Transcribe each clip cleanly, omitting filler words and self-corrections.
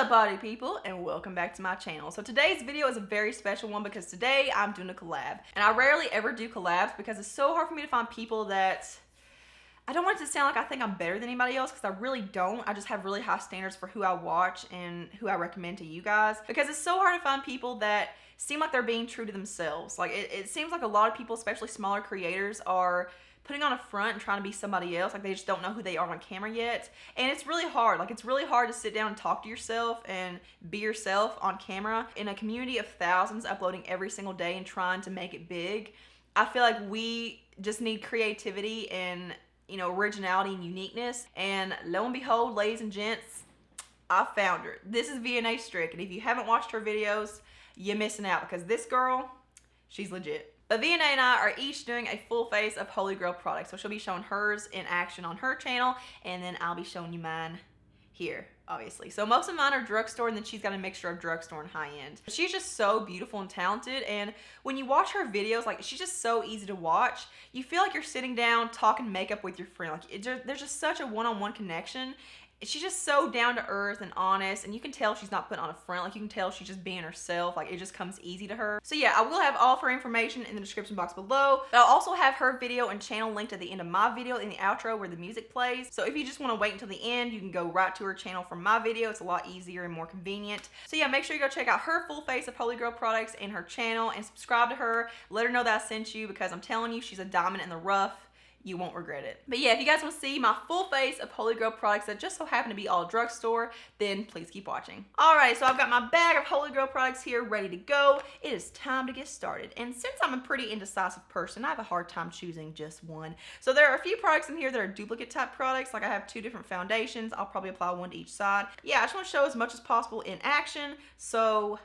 What's up, body people, and welcome back to my channel. So today's video is a very special one because today I'm doing a collab. And I rarely ever do collabs because it's so hard for me to find people that... I don't want it to sound like I think I'm better than anybody else because I really don't. I just have really high standards for who I watch and who I recommend to you guys. Because it's so hard to find people that seem like they're being true to themselves. Like it seems like a lot of people, especially smaller creators, are putting on a front and trying to be somebody else. Like they just don't know who they are on camera yet. And it's really hard. Like it's really hard to sit down and talk to yourself and be yourself on camera in a community of thousands uploading every single day and trying to make it big. I feel like we just need creativity and, you know, originality and uniqueness. And lo and behold, ladies and gents, I found her. This is Vianney Strick. And if you haven't watched her videos, you're missing out because this girl, she's legit. But Vianney and I are each doing a full face of Holy Grail products. So she'll be showing hers in action on her channel, and then I'll be showing you mine here, obviously. So most of mine are drugstore, and then she's got a mixture of drugstore and high-end. She's just so beautiful and talented, and when you watch her videos, like, she's just so easy to watch. You feel like you're sitting down talking makeup with your friend. Like, there's just such a one-on-one connection. She's just so down to earth and honest, and you can tell she's not putting on a front. Like, you can tell she's just being herself. Like, it just comes easy to her. So yeah, I will have all of her information in the description box below. But I'll also have her video and channel linked at the end of my video in the outro where the music plays. So if you just want to wait until the end, you can go right to her channel from my video. It's a lot easier and more convenient. So yeah, make sure you go check out her full face of Holy Grail products and her channel and subscribe to her. Let her know that I sent you because I'm telling you, she's a diamond in the rough. You won't regret it. But yeah, if you guys want to see my full face of Holy Grail products that just so happen to be all drugstore, then please keep watching. Alright, so I've got my bag of Holy Grail products here ready to go. It is time to get started. And since I'm a pretty indecisive person, I have a hard time choosing just one. So there are a few products in here that are duplicate type products. Like I have 2 different foundations. I'll probably apply one to each side. Yeah, I just want to show as much as possible in action. So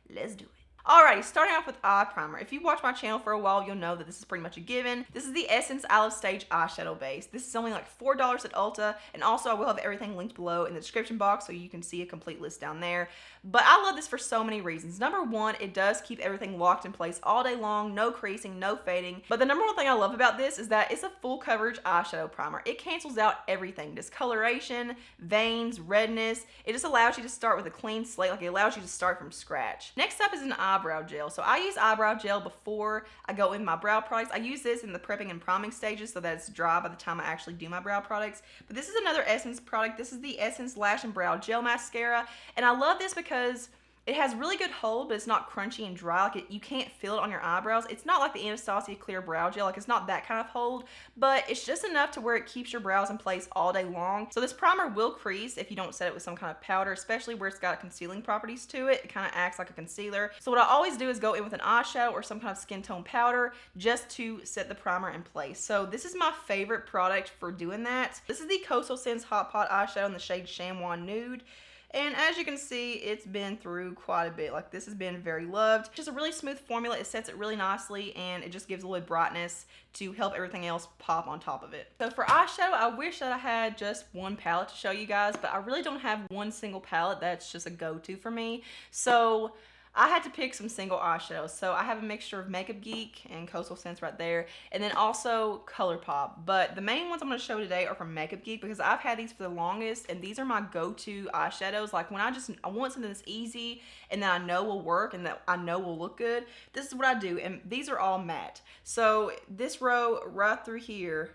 let's do it. Alrighty, starting off with eye primer. If you watch my channel for a while, you'll know that this is pretty much a given. This is the Essence Isle of Stage eyeshadow base. This is only like $4 at Ulta, and also I will have everything linked below in the description box so you can see a complete list down there. But I love this for so many reasons. Number one, it does keep everything locked in place all day long, no creasing, no fading. But the number one thing I love about this is that it's a full coverage eyeshadow primer. It cancels out everything, discoloration, veins, redness. It just allows you to start with a clean slate, like it allows you to start from scratch. Next up is an eyebrow gel. So I use eyebrow gel before I go in my brow products. I use this in the prepping and priming stages so that it's dry by the time I actually do my brow products. But this is another Essence product. This is the Essence Lash and Brow Gel Mascara. And I love this because it has really good hold, but it's not crunchy and dry. Like you can't feel it on your eyebrows. It's not like the Anastasia Clear Brow Gel. Like it's not that kind of hold, but it's just enough to where it keeps your brows in place all day long. So this primer will crease if you don't set it with some kind of powder, especially where it's got concealing properties to it. It kind of acts like a concealer. So what I always do is go in with an eyeshadow or some kind of skin tone powder just to set the primer in place. So this is my favorite product for doing that. This is the Coastal Scents Hot Pot eyeshadow in the shade Chamois Nude. And as you can see, it's been through quite a bit. Like this has been very loved. Just a really smooth formula. It sets it really nicely and it just gives a little brightness to help everything else pop on top of it. So for eyeshadow, I wish that I had just one palette to show you guys, but I really don't have one single palette that's just a go-to for me. So I had to pick some single eyeshadows. So I have a mixture of Makeup Geek and Coastal Scents right there, and then also Colourpop. But the main ones I'm going to show today are from Makeup Geek because I've had these for the longest, and these are my go-to eyeshadows. Like when I want something that's easy and that I know will work and that I know will look good, this is what I do. And these are all matte. So this row right through here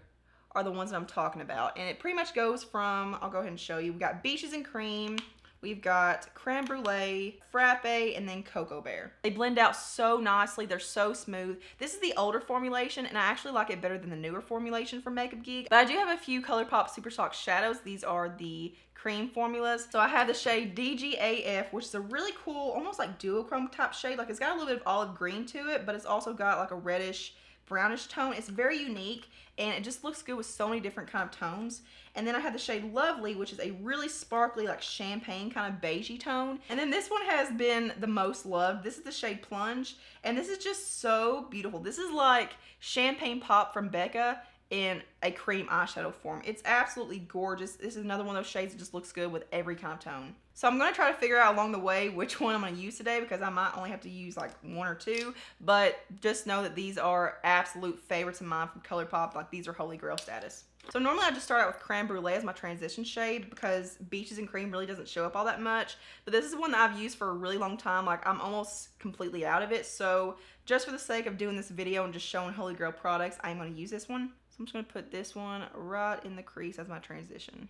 are the ones that I'm talking about. And it pretty much goes from, I'll go ahead and show you. We've got Beaches and Cream. We've got Creme Brulee, Frappe, and then Cocoa Bear. They blend out so nicely. They're so smooth. This is the older formulation, and I actually like it better than the newer formulation from Makeup Geek. But I do have a few Colourpop Super Soft shadows. These are the cream formulas. So I have the shade DGAF, which is a really cool, almost like duochrome type shade. Like it's got a little bit of olive green to it, but it's also got like a reddish brownish tone. It's very unique and it just looks good with so many different kind of tones. And then I have the shade Lovely, which is a really sparkly, like champagne kind of beigey tone. And then this one has been the most loved. This is the shade Plunge, and this is just so beautiful. This is like Champagne Pop from Becca in a cream eyeshadow form. It's absolutely gorgeous. This is another one of those shades that just looks good with every kind of tone. So I'm going to try to figure out along the way which one I'm going to use today because I might only have to use like 1 or 2, but just know that these are absolute favorites of mine from Colourpop. Like these are Holy Grail status. So normally I just start out with Creme Brulee as my transition shade because Beaches and Cream really doesn't show up all that much. But this is one that I've used for a really long time. Like, I'm almost completely out of it. So just for the sake of doing this video and just showing Holy Grail products, I'm going to use this one. So I'm just going to put this one right in the crease as my transition.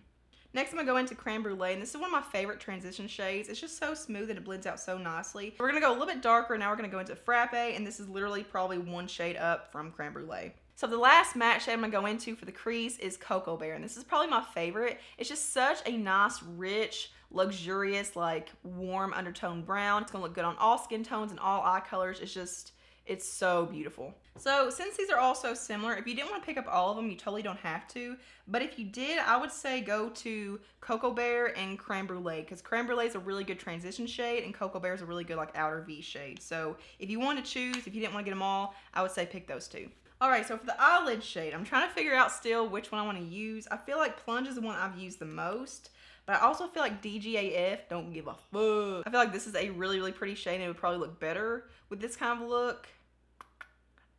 Next, I'm going to go into Creme Brulee, and this is one of my favorite transition shades. It's just so smooth and it blends out so nicely. We're going to go a little bit darker, and now we're going to go into Frappe, and this is literally probably one shade up from Creme Brulee. So the last matte shade I'm going to go into for the crease is Cocoa Bear, and this is probably my favorite. It's just such a nice, rich, luxurious, like warm undertone brown. It's going to look good on all skin tones and all eye colors. It's so beautiful. So since these are all so similar, if you didn't want to pick up all of them, you totally don't have to. But if you did, I would say go to Cocoa Bear and Creme Brulee, because Creme Brulee is a really good transition shade and Cocoa Bear is a really good like outer V shade. So if you want to choose, if you didn't want to get them all, I would say pick those two. Alright, so for the eyelid shade, I'm trying to figure out still which one I want to use. I feel like Plunge is the one I've used the most. But I also feel like DGAF, don't give a fuck. I feel like this is a really, really pretty shade and it would probably look better with this kind of look.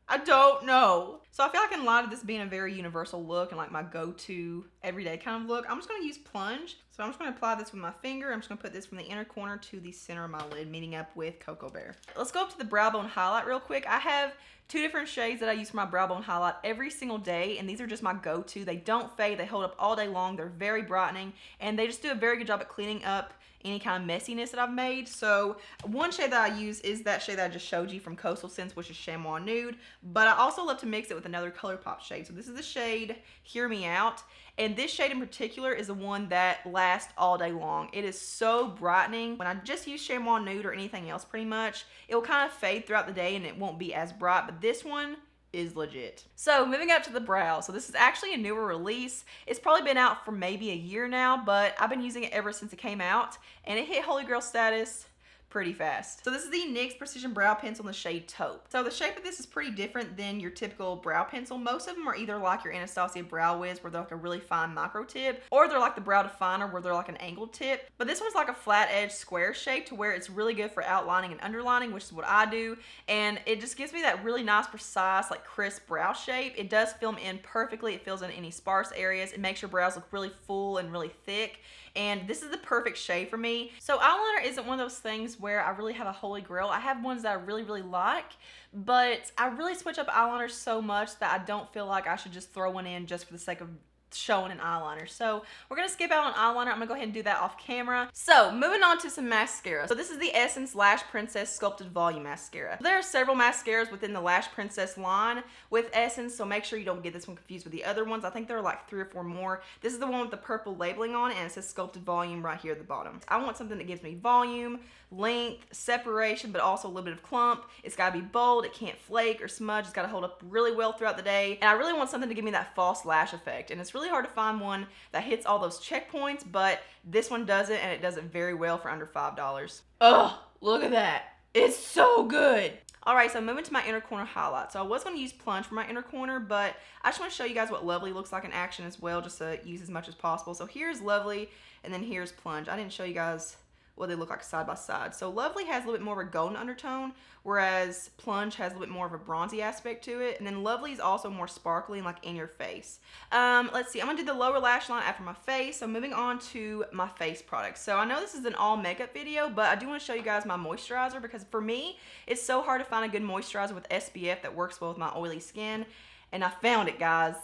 I don't know. So I feel like in light of this being a very universal look and like my go-to everyday kind of look, I'm just going to use Plunge. So I'm just going to apply this with my finger. I'm just going to put this from the inner corner to the center of my lid, meeting up with Cocoa Bear. Let's go up to the brow bone highlight real quick. I have two different shades that I use for my brow bone highlight every single day, and these are just my go-to. They don't fade. They hold up all day long. They're very brightening, and they just do a very good job at cleaning up any kind of messiness that I've made. So one shade that I use is that shade that I just showed you from Coastal Scents, which is Chamois Nude, but I also love to mix it with another Colourpop shade. So this is the shade Hear Me Out, and this shade in particular is the one that lasts all day long. It is so brightening. When I just use Chamois Nude or anything else pretty much, it will kind of fade throughout the day and it won't be as bright, but this one is legit. So moving up to the brow. So this is actually a newer release. It's probably been out for maybe a year now, but I've been using it ever since it came out, and it hit Holy Grail status pretty fast. So this is the NYX Precision Brow Pencil in the shade Taupe. So the shape of this is pretty different than your typical brow pencil. Most of them are either like your Anastasia Brow Wiz, where they're like a really fine micro tip, or they're like the Brow Definer, where they're like an angled tip. But this one's like a flat edge square shape to where it's really good for outlining and underlining, which is what I do. And it just gives me that really nice, precise, like crisp brow shape. It does film in perfectly. It fills in any sparse areas. It makes your brows look really full and really thick. And this is the perfect shade for me. So eyeliner isn't one of those things where I really have a holy grail. I have ones that I really, really like, but I really switch up eyeliners so much that I don't feel like I should just throw one in just for the sake of showing an eyeliner. So we're gonna skip out on eyeliner. I'm gonna go ahead and do that off camera. So moving on to some mascara. So this is the Essence Lash Princess Sculpted Volume Mascara. There are several mascaras within the Lash Princess line with Essence, so make sure you don't get this one confused with the other ones. I think there are like 3 or 4 more. This is the one with the purple labeling on it, and it says Sculpted Volume right here at the bottom. I want something that gives me volume, length, separation, but also a little bit of clump. It's gotta be bold. It can't flake or smudge. It's gotta hold up really well throughout the day. And I really want something to give me that false lash effect. And it's really hard to find one that hits all those checkpoints, but this one does it, and it does it very well for under $5. Oh, look at that. It's so good. Alright, so moving to my inner corner highlight. So I was going to use Plunge for my inner corner, but I just want to show you guys what Lovely looks like in action as well, just to use as much as possible. So here's Lovely, and then here's Plunge. I didn't show you guys what they look like side by side. So Lovely has a little bit more of a golden undertone, whereas Plunge has a little bit more of a bronzy aspect to it. And then Lovely is also more sparkly and like in your face. Let's see, I'm gonna do the lower lash line after my face. So moving on to my face products. So I know this is an all makeup video, but I do want to show you guys my moisturizer, because for me, it's so hard to find a good moisturizer with SPF that works well with my oily skin. And I found it, guys.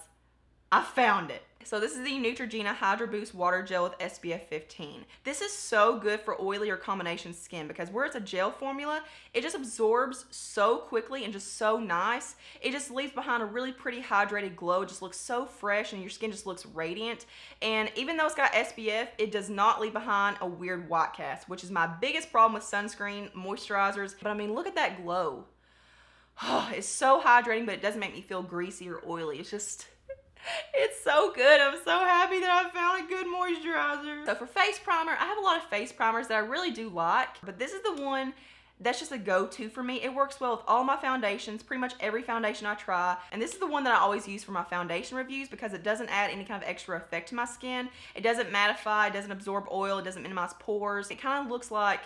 I found it. So this is the Neutrogena HydroBoost Water Gel with SPF 15. This is so good for oily or combination skin, because where it's a gel formula, it just absorbs so quickly and just so nice. It just leaves behind a really pretty hydrated glow. It just looks so fresh and your skin just looks radiant. And even though it's got SPF, it does not leave behind a weird white cast, which is my biggest problem with sunscreen moisturizers. But I mean, look at that glow. It's so hydrating, but it doesn't make me feel greasy or oily. It's just... it's so good. I'm so happy that I found a good moisturizer. So for face primer, I have a lot of face primers that I really do like, but this is the one that's just a go-to for me. It works well with all my foundations, pretty much every foundation I try. And this is the one that I always use for my foundation reviews, because it doesn't add any kind of extra effect to my skin. It doesn't mattify, it doesn't absorb oil, it doesn't minimize pores. It kind of looks like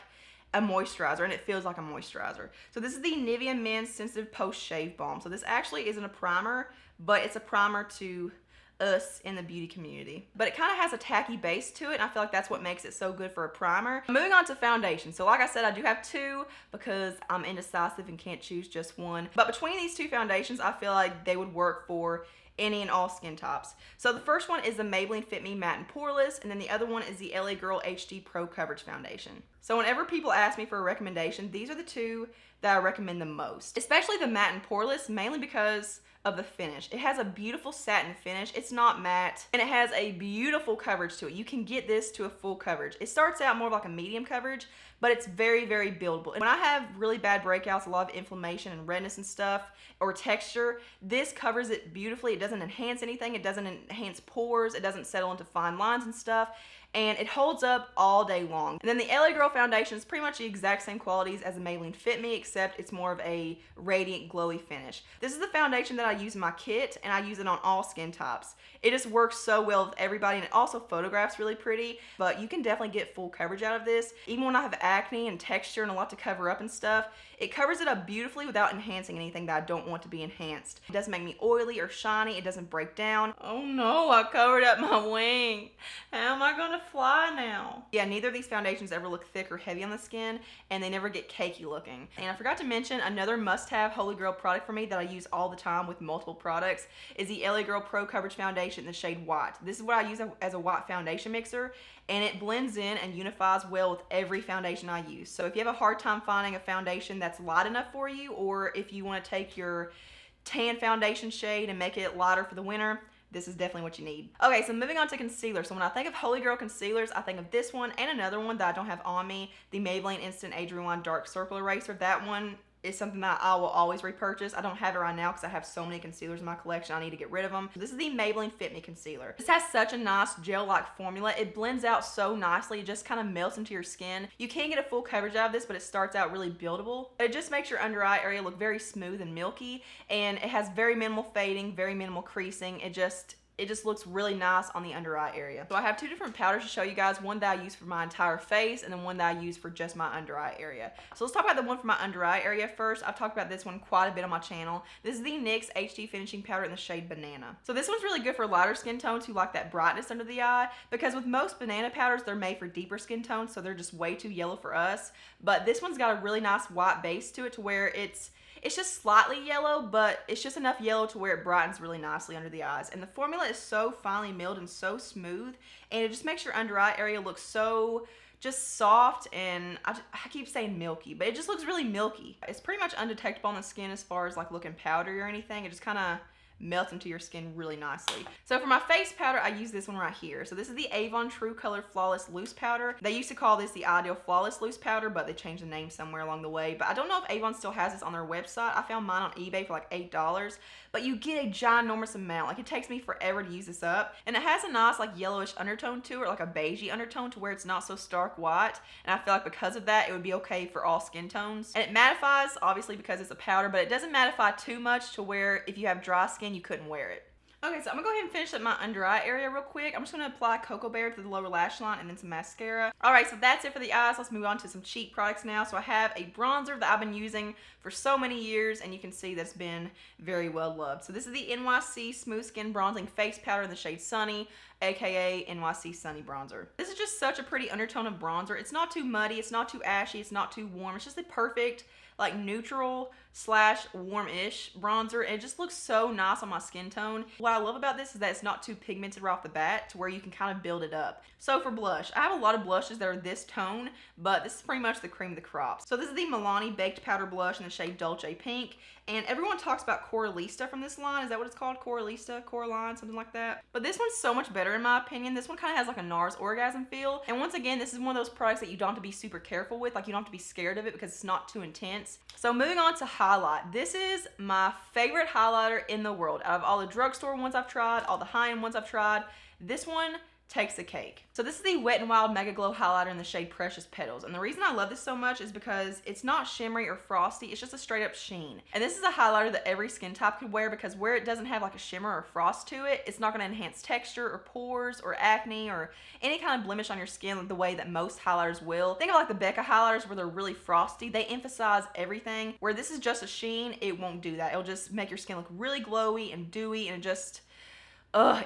a moisturizer, and it feels like a moisturizer. So this is the NIVEA Men's Sensitive Post Shave Balm. So this actually isn't a primer, but it's a primer to us in the beauty community. But it kind of has a tacky base to it, and I feel like that's what makes it so good for a primer. Moving on to foundation. So like I said, I do have two because I'm indecisive and can't choose just one. But between these two foundations, I feel like they would work for any and all skin types. So the first one is the Maybelline Fit Me Matte and Poreless, and then the other one is the LA Girl HD Pro Coverage Foundation. So whenever people ask me for a recommendation, these are the two that I recommend the most, especially the matte and poreless, mainly because of the finish. It has a beautiful satin finish. It's not matte, and it has a beautiful coverage to it. You can get this to a full coverage. It starts out more like a medium coverage, but it's very, very buildable. And when I have really bad breakouts, a lot of inflammation and redness and stuff, or texture, this covers it beautifully. It doesn't enhance anything. It doesn't enhance pores. It doesn't settle into fine lines and stuff. And it holds up all day long. And then the LA Girl foundation is pretty much the exact same qualities as the Maybelline Fit Me, except it's more of a radiant, glowy finish. This is the foundation that I use in my kit, and I use it on all skin types. It just works so well with everybody, and it also photographs really pretty, but you can definitely get full coverage out of this. Even when I have acne and texture and a lot to cover up and stuff, it covers it up beautifully without enhancing anything that I don't want to be enhanced. It doesn't make me oily or shiny. It doesn't break down. Oh no, I covered up my wing. How am I gonna fly now? Yeah, neither of these foundations ever look thick or heavy on the skin, and they never get cakey looking. And I forgot to mention another must-have Holy Grail product for me that I use all the time with multiple products is the LA Girl Pro Coverage Foundation in the shade White. This is what I use as a white foundation mixer, and it blends in and unifies well with every foundation I use. So if you have a hard time finding a foundation that's light enough for you, or if you want to take your tan foundation shade and make it lighter for the winter, this is definitely what you need. Okay, so moving on to concealer. So when I think of Holy Grail concealers, I think of this one and another one that I don't have on me, the Maybelline Instant Age Rewind Dark Circle Eraser. That one is something that I will always repurchase. I don't have it right now because I have so many concealers in my collection. I need to get rid of them. This is the Maybelline Fit Me Concealer. This has such a nice gel-like formula. It blends out so nicely. It just kind of melts into your skin. You can get a full coverage out of this, but it starts out really buildable. It just makes your under eye area look very smooth and milky, and it has very minimal fading, very minimal creasing. It just looks really nice on the under eye area. So I have two different powders to show you guys, one that I use for my entire face and then one that I use for just my under eye area. So let's talk about the one for my under eye area first. I've talked about this one quite a bit on my channel. This is the NYX HD Finishing Powder in the shade Banana. So this one's really good for lighter skin tones who like that brightness under the eye, because with most banana powders, they're made for deeper skin tones, so they're just way too yellow for us. But this one's got a really nice white base to it to where it's just slightly yellow, but it's just enough yellow to where it brightens really nicely under the eyes. And the formula is so finely milled and so smooth, and it just makes your under eye area look so just soft, and I keep saying milky, but it just looks really milky. It's pretty much undetectable on the skin as far as like looking powdery or anything. It just kind of melts into your skin really nicely. So for my face powder, I use this one right here. So this is the Avon True Color Flawless Loose Powder. They used to call this the Ideal Flawless Loose Powder, but they changed the name somewhere along the way. But I don't know if Avon still has this on their website. I found mine on eBay for like $8, but you get a ginormous amount. Like, it takes me forever to use this up. And it has a nice like yellowish undertone to it, like a beigey undertone, to where it's not so stark white. And I feel like because of that, it would be okay for all skin tones. And it mattifies, obviously, because it's a powder, but it doesn't mattify too much to where if you have dry skin, you couldn't wear it. Okay, so I'm gonna go ahead and finish up my under eye area real quick. I'm just gonna apply Cocoa Bear to the lower lash line and then some mascara. All right, so that's it for the eyes. Let's move on to some cheek products now. So I have a bronzer that I've been using for so many years, and you can see that's been very well loved. So this is the NYC Smooth Skin Bronzing Face Powder in the shade Sunny, aka NYC Sunny Bronzer. This is just such a pretty undertone of bronzer. It's not too muddy, it's not too ashy, it's not too warm. It's just the perfect like neutral slash warm-ish bronzer, and it just looks so nice on my skin tone. What I love about this is that it's not too pigmented right off the bat, to where you can kind of build it up. So for blush, I have a lot of blushes that are this tone, but this is pretty much the cream of the crop. So this is the Milani Baked Powder Blush in the shade Dolce Pink, and everyone talks about Coralista from this line. Is that what it's called? Coralista? Coraline? Something like that. But this one's so much better in my opinion. This one kind of has like a NARS Orgasm feel, and once again, this is one of those products that you don't have to be super careful with. Like, you don't have to be scared of it because it's not too intense. So moving on to highlight. This is my favorite highlighter in the world. Out of all the drugstore ones I've tried, all the high-end ones I've tried, this one takes the cake. So this is the Wet n Wild Mega Glow highlighter in the shade Precious Petals. And the reason I love this so much is because it's not shimmery or frosty, it's just a straight up sheen. And this is a highlighter that every skin type could wear, because where it doesn't have like a shimmer or frost to it, it's not gonna enhance texture or pores or acne or any kind of blemish on your skin the way that most highlighters will. Think of like the Becca highlighters where they're really frosty. They emphasize everything. Where this is just a sheen, it won't do that. It'll just make your skin look really glowy and dewy, and it just,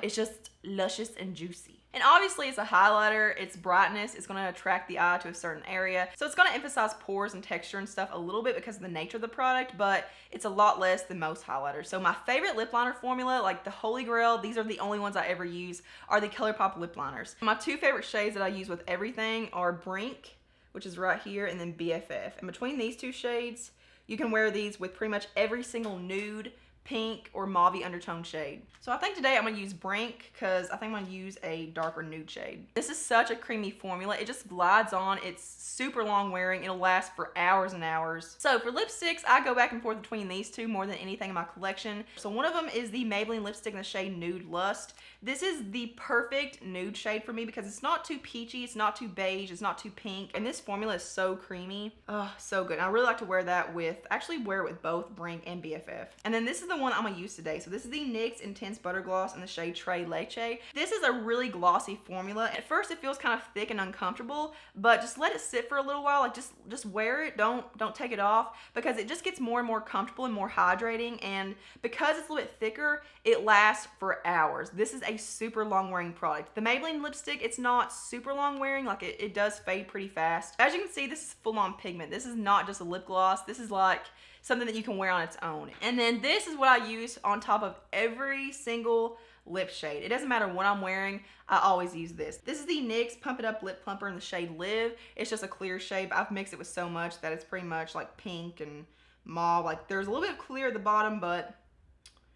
it's just luscious and juicy. And obviously it's a highlighter, its brightness is going to attract the eye to a certain area. So it's going to emphasize pores and texture and stuff a little bit because of the nature of the product, but it's a lot less than most highlighters. So my favorite lip liner formula, like the Holy Grail, these are the only ones I ever use, are the Colourpop lip liners. My two favorite shades that I use with everything are Brink, which is right here, and then BFF. And between these two shades, you can wear these with pretty much every single nude, pink, or mauve undertone shade. So I think today I'm gonna use Brink because I think I'm gonna use a darker nude shade. This is such a creamy formula. It just glides on. It's super long wearing. It'll last for hours and hours. So for lipsticks, I go back and forth between these two more than anything in my collection. So one of them is the Maybelline lipstick in the shade Nude Lust. This is the perfect nude shade for me because it's not too peachy, it's not too beige, it's not too pink, and this formula is so creamy. Oh, so good. And I really like to wear that with, actually wear it with both Brink and BFF. And then this is the one I'm gonna use today. So this is the NYX Intense Butter Gloss in the shade Très Leche. This is a really glossy formula. At first it feels kind of thick and uncomfortable, but just let it sit for a little while. Like just wear it, don't take it off, because it just gets more and more comfortable and more hydrating. And because it's a little bit thicker, it lasts for hours. This is a super long wearing product. The Maybelline lipstick, it's not super long wearing, like it does fade pretty fast. As you can see, this is full on pigment. This is not just a lip gloss. This is like something that you can wear on its own. And then this is what I use on top of every single lip shade. It doesn't matter what I'm wearing, I always use this. This is the NYX Pump It Up Lip Plumper in the shade Live. It's just a clear shade, but I've mixed it with so much that it's pretty much like pink and mauve. Like there's a little bit of clear at the bottom, but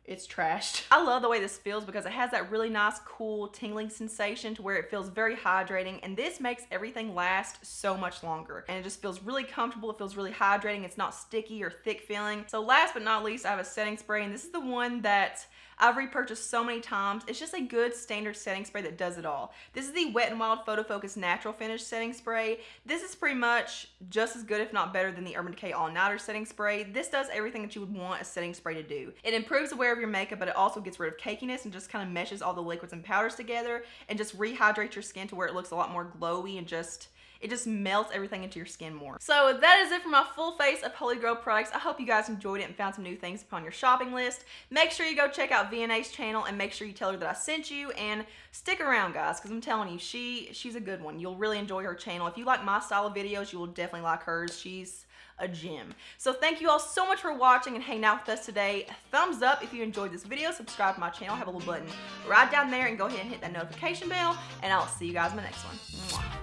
it's trashed. I love the way this feels because it has that really nice, cool, tingling sensation to where it feels very hydrating, and this makes everything last so much longer. And it just feels really comfortable, it feels really hydrating, it's not sticky or thick feeling. So last but not least, I have a setting spray, and this is the one that I've repurchased so many times. It's just a good standard setting spray that does it all. This is the Wet n Wild Photo Focus Natural Finish setting spray. This is pretty much just as good, if not better, than the Urban Decay All Nighter setting spray. This does everything that you would want a setting spray to do. It improves the wear of your makeup, but it also gets rid of cakiness and just kind of meshes all the liquids and powders together and just rehydrates your skin to where it looks a lot more glowy, and it just melts everything into your skin more. So that is it for my full face of Holy Grail products. I hope you guys enjoyed it and found some new things upon your shopping list. Make sure you go check out Vianney's channel and make sure you tell her that I sent you, and stick around, guys, because I'm telling you, she's a good one. You'll really enjoy her channel. If you like my style of videos, you will definitely like hers. She's a gem. So thank you all so much for watching and hanging out with us today. Thumbs up if you enjoyed this video. Subscribe to my channel. I have a little button right down there, and go ahead and hit that notification bell, and I'll see you guys in the next one. Mwah.